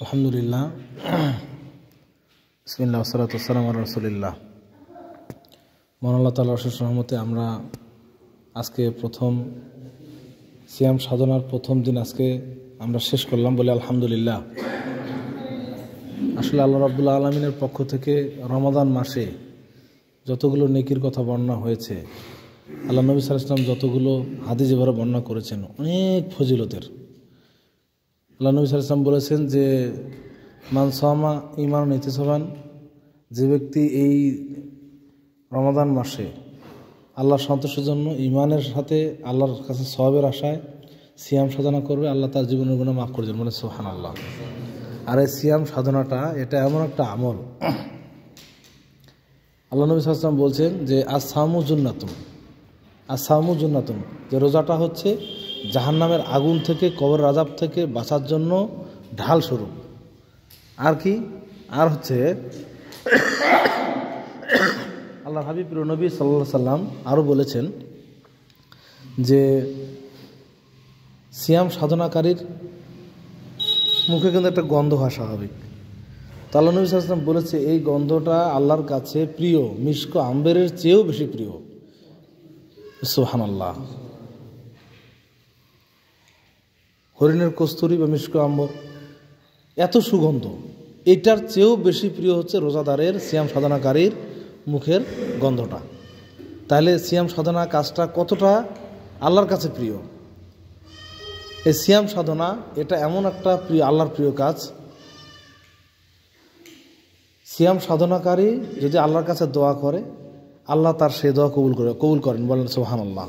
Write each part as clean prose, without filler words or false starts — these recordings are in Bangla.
আলহামদুলিল্লাহ, বিসমিল্লাহ ওয়াসসালাতু ওয়াসসালামু আলা রাসূলিল্লাহ। মহান আল্লাহ তাআলার অশেষ রহমতে আমরা আজকে প্রথম সিয়াম সাধনার প্রথম দিন আজকে আমরা শেষ করলাম বলে আলহামদুলিল্লাহ। আসলে আল্লাহ রাব্বুল আলামিনের পক্ষ থেকে রমাদান মাসে যতগুলো নেকির কথা বর্ণনা হয়েছে, আল্লাহ নবী সাল্লাল্লাহু আলাইহি ওয়াসাল্লাম যতগুলো হাদিস যেভাবে বর্ণনা করেছেন, অনেক ফজিলতের। আল্লাহ নবী সাল্লাল্লাহু আলাইহি ওয়াসাল্লাম বলেছেন যে মান সামা ঈমানান ওয়া ইহতিসাবান, যে ব্যক্তি এই রমাদান মাসে আল্লাহর সন্তোষের জন্য ঈমানের সাথে আল্লাহর কাছে সওয়াবের আশায় সিয়াম সাধনা করবে, আল্লাহ তার জীবনের গুনাহ মাফ করে দেবেন। মানে সুবহানাল্লাহ। আর এই সিয়াম সাধনাটা এটা এমন একটা আমল, আল্লাহ নবী সাল্লাল্লাহু আলাইহি ওয়াসাল্লাম বলছেন যে আস-সাওমু জুন্নাতুন, আস-সাওমু জুন্নাতুন, যে রোজাটা হচ্ছে জাহান্নামের আগুন থেকে, কবরের আযাব থেকে বাঁচার জন্য ঢাল স্বরূপ। আর কি, আর হচ্ছে আল্লাহর হাবিব নবী সাল্লাল্লাহু আলাইহি সাল্লাম আরও বলেছেন যে সিয়াম সাধনাকারীর মুখে কিন্তু একটা গন্ধ হয় স্বাভাবিক। তো আল্লাহ নবী সাল্লাল্লাহু আলাইহি ওয়াসাল্লাম বলেছে এই গন্ধটা আল্লাহর কাছে প্রিয়, মিশক আম্বরের চেয়েও বেশি প্রিয়। সুবহানাল্লাহ। হরিণের কস্তুরী বা মিশক আম্বর এত সুগন্ধ, এটার চেয়েও বেশি প্রিয় হচ্ছে রোজাদারের, সিয়াম সাধনাকারীর মুখের গন্ধটা। তাহলে সিয়াম সাধনা কাজটা কতটা আল্লাহর কাছে প্রিয়। এই সিয়াম সাধনা এটা এমন একটা প্রিয়, আল্লাহর প্রিয় কাজ। সিয়াম সাধনাকারী যদি আল্লাহর কাছে দোয়া করে, আল্লাহ তার সে দোয়া কবুল করেন। বলেন সুবহানাল্লাহ।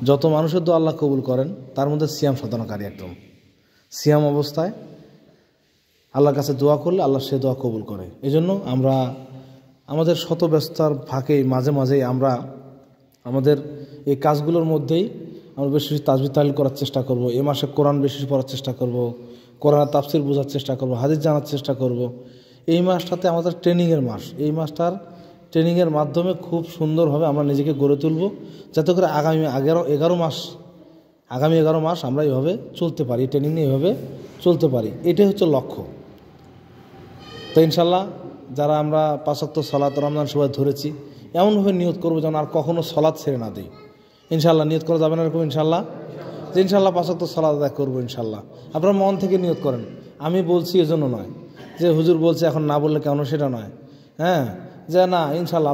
যত মানুষের দোয়া আল্লাহ কবুল করেন, তার মধ্যে সিয়াম সাধনাকারী একদম। সিয়াম অবস্থায় আল্লাহর কাছে দোয়া করলে আল্লাহ সে দোয়া কবুল করে। এই জন্য আমরা আমাদের শত ব্যস্ততার ফাঁকে মাঝে মাঝেই আমরা আমাদের এই কাজগুলোর মধ্যেই আমরা বেশি বেশি তাসবিহ তাহলিল করার চেষ্টা করব। এ মাসে কোরআন বেশি পড়ার চেষ্টা করব, কোরআনের তাফসীর বোঝার চেষ্টা করব, হাদিস জানার চেষ্টা করব। এই মাসটাতে আমাদের ট্রেনিংয়ের মাস। এই মাসটার ট্রেনিংয়ের মাধ্যমে খুব সুন্দরভাবে আমরা নিজেকে গড়ে তুলব, যাতে করে আগামী 11 মাস আমরা এইভাবে চলতে পারি, ট্রেনিং নিয়ে এইভাবে চলতে পারি। এটাই হচ্ছে লক্ষ্য। তো ইনশাল্লাহ যারা আমরা 5 ওয়াক্ত সালাত রমজান সবাই ধরেছি, এমনভাবে নিয়ত করবো যেন আর কখনও সালাত ছেড়ে না দিই। ইনশাল্লাহ নিয়ত করা যাবে না এরকম ইনশাল্লাহ, যে ইনশাল্লাহ 5 ওয়াক্ত সালাত আদায় করবো ইনশাল্লাহ। আপনারা মন থেকে নিয়ত করেন। আমি বলছি এজন্য নয় যে হুজুর বলছে এখন না বললে কেন, সেটা নয়। হ্যাঁ, যে না ইনশাল্লাহ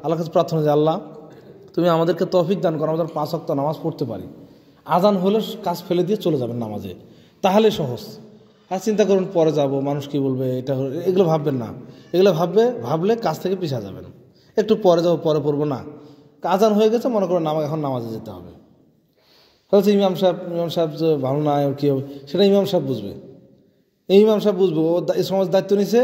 আল্লাহর কাছে প্রার্থনা যে আল্লাহ তুমি আমাদেরকে তৌফিক দান করো, আমাদের 5 ওয়াক্ত নামাজ পড়তে পারি। আজান হলে কাজ ফেলে দিয়ে চলে যাবেন নামাজে, তাহলে সহজ। আর চিন্তা করুন পরে যাব, মানুষ কি বলবে, এটা এগুলো ভাববেন না। এগুলো ভাবলে কাজ থেকে পিছিয়ে যাবেন। একটু পরে যাবো, পরে পড়বো না, আজান হয়ে গেছে মনে করেন এখন নামাজে যেতে হবে। হয়তো ইমাম সাহেব যে ভালো না কী হবে সেটা ইমাম সাহেব বুঝবে। এই ইমাম সাহেব বুঝবে ও এই সমাজ দায়িত্ব নিছে,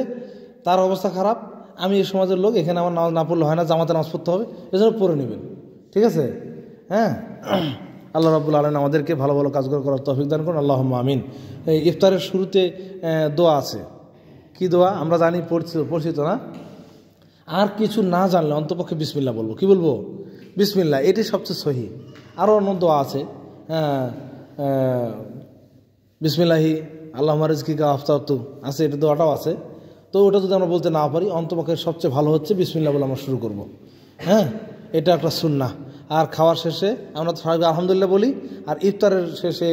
তার অবস্থা খারাপ, আমি এই সমাজের লোক, এখানে আমার নামাজ না পড়লে হয় না, জামাতে নামাজ পড়তে হবে, এজন্য পড়ে নেবেন। ঠিক আছে? হ্যাঁ, আল্লাহ রাব্বুল আলামিন আমাদেরকে ভালো ভালো কাজগুলো করার তৌফিক দান করুন, আল্লাহুম্মা আমিন। এই ইফতারের শুরুতে দোয়া আছে। কি দোয়া আমরা জানি, পড়ছি তো না? আর কিছু না জানলে অন্তপক্ষে বিসমিল্লাহ বলবো। কি বলবো? বিসমিল্লাহ, এটি সবচেয়ে সহি। আরও অন্য দোয়া আছে, বিসমিল্লাহি আল্লাহুম্মা রিজকিকা আফতারতু আছে, এটা দোয়াটাও আছে। তো ওটা যদি আমরা বলতে না পারি, অন্তপক্ষে সবচেয়ে ভালো হচ্ছে বিসমিল্লাহ বলে আমরা শুরু করব। হ্যাঁ, এটা একটা সুন্নাহ। আর খাওয়ার শেষে আমরা সবাই আলহামদুলিল্লাহ বলি। আর ইফতারের শেষে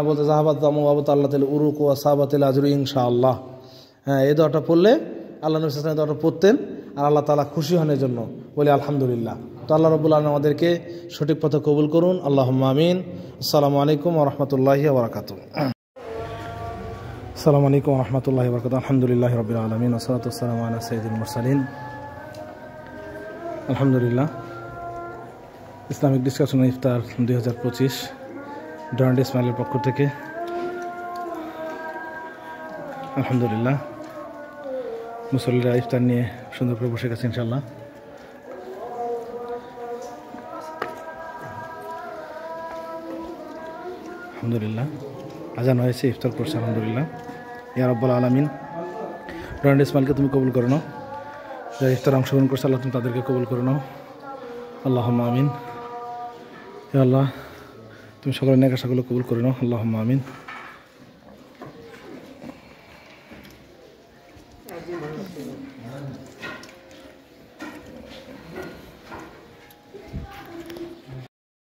বলতে জাহাবাত দামু আবাত আল্লাহ তাআলা উরুক ওয়া সাবাতিল আজরু ইনশাআল্লাহ। হ্যাঁ, এই দোয়াটা পড়লে আল্লাহ নবী সাল্লাল্লাহু আলাইহি ওয়াসাল্লাম দোয়াটা পড়তেন, আর আল্লাহ তাআলা খুশি হন জন্য বলি আলহামদুলিল্লাহ। তো আল্লাহ রাব্বুল আলামিন আমাদেরকে সঠিক পথে কবুল করুন, আল্লাহুম্মা আমিন। আসসালামু আলাইকুম ওয়া রাহমাতুল্লাহি ওয়া বারাকাতুহু। আসসালামু আলাইকুম ওয়া রাহমাতুল্লাহি ওয়া বারাকাতুহু। আলহামদুলিল্লাহি রাব্বিল আলামিন ওয়া সলাতু ওয়াসসালামু আলা সাইয়্যিদিল মুরসালিন। আলহামদুলিল্লাহ, ইসলামিক ডিসকাশন ইফতার 2025 ডরান্ড ইসমাইলের পক্ষ থেকে আলহামদুলিল্লাহ মুসল্লিরা ইফতার নিয়ে সুন্দর করে বসে গেছে ইনশাআল্লাহ। আলহামদুলিল্লাহ আজান হয়েছে, ইফতার করছে আলহামদুলিল্লাহ। ইয়া রাব্বুল আলামিন, ডরান্ড ইসমাইলকে তুমি কবুল করে নাও, যারা ইফতার অংশগ্রহণ করছে আল্লাহ তুমি তাদেরকে কবুল করে নাও, আল্লাহুম্মা আমিন। ইয়া আল্লাহ তুমি সকলের নেক আশাগুলো কবুল করে নাও, আল্লাহুম্মা আমিন।